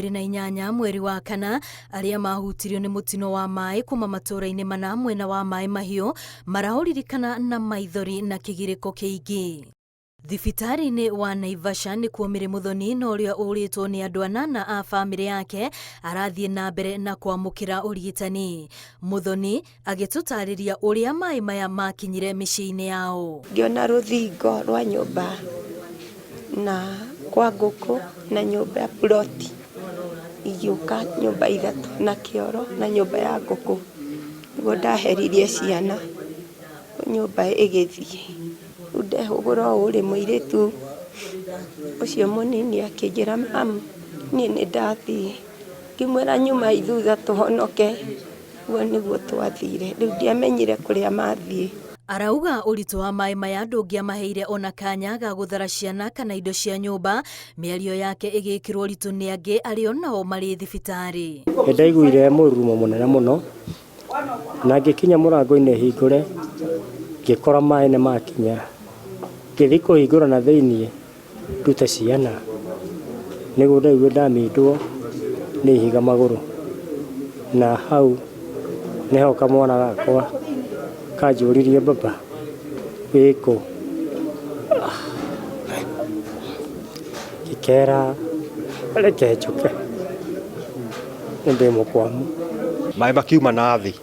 28 mweri wa kana aria mahutirio ni mutino wa mai kuma matura-ini mana mwena wa mai mahiu marahuririkana na maithori na kigiriko kiingi. Thibitari-ini wa Naivasha ni kuomire muthoni na uria uritwo ni andu anana a family yake arathie na mbere na kwamukira urigitani. Muthoni agitutariria uria mai maya makinyire micii-ini yao. Ngiona ruthingo rwa nyumba na kwa nguku na nyumba ya ploti igiuka nyumba ithatu na kioro na nyumba ya nguku niguo ndaheririe ciana nyumba igithie ndehugura uri muiritu ucio munini akinjira mam ni ndathie ngimwira nyuma ithutha tuhonoke guo niguo twathire riu ndiamenyire kuria mathie. Arauga uritu wa mai maya ndungiamaheire ona kanya ga guthara ciana kana indo cia nyumba, miario yake igikirwo ritu ni angi ario nao mari thibitari. Ndaiguire murumo munene muno na ngikinya murango-ini hingure ngikora mai ni makinya ngithi kuhingura na thiini ndute ciana niguo ndaigua ndamindwo ni ihiga maguru na hau niho kamwana gakwa kanjuririe baba wiko gikera reke njuke ndi mukwamu mai makiuma na thi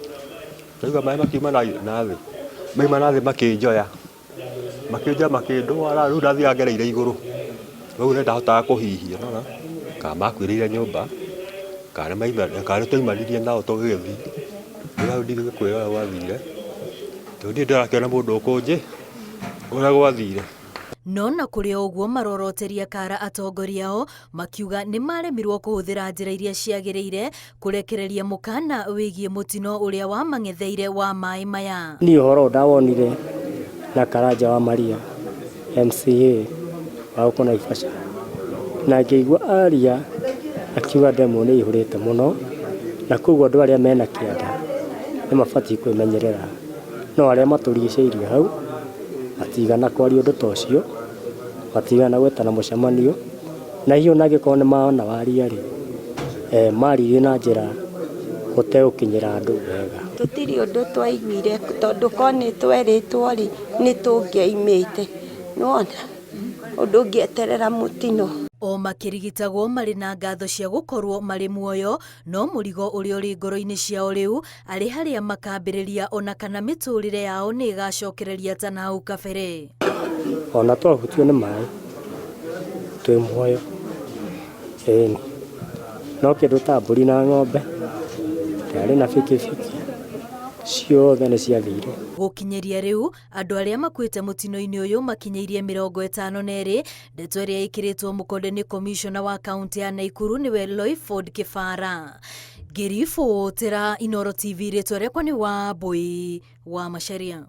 ndauga mai makiuma na thi maima na thi makinjoya makindwara riu ndathia ngereire iguru riu ndahotaga kuhihia nona ka makwirire nyumba kana maima kana toimanirie nao tugithi riu ndige kwira gwathire ndi ndarakiona mundu ukunji uria gwathire. No na kuri oguo maroroteria kara atongoria ao makiuga ni maremirwo kuhuthira njira iria ciagiriire kurekereria mukana wigie mutino uria wa mangetheire wa mai maya. Ni uhoro ndawonire na Karanja wa Maria MCA wa uko Naivasha na ngĩigua aria akiuga ndemu ni ihurite muno na koguo andu aria mena kianda ni mabati kwimenyerera no aria maturigicĩirie hau matigana kwaria undu ta ucio matigana gwetana mucemanio na hiyo nagikorwo ni maona waria ri maririe na njira guteukinyira andu wega. Tutiri undu twaiguire tondu koni tweritwo ri ni tungiaimite nona undu ngieterera mutino. O makirigitagwo mari na ngatho cia gukorwo mari muoyo no murigo uria uri ngoro-ini ciao riu ari haria makambiriria ona kana miturire yao ni igacokereria ta nau kabere. Ona twahutio ni mai twi muoyo no kindu ta mburi na ng'ombe ndari na bikibiki ciothe ni ciathire. Gukinyeria riu andu aria makuite mutino-ini uyu makinyeirie 52. Ndeto iria ikiritwo mukonde ni commissioner wa kaunti ya Naikuru niwe Loiford Kifara. Ngiribotera Inooro TV ritwa riakwa ni Wambui wa Macharia.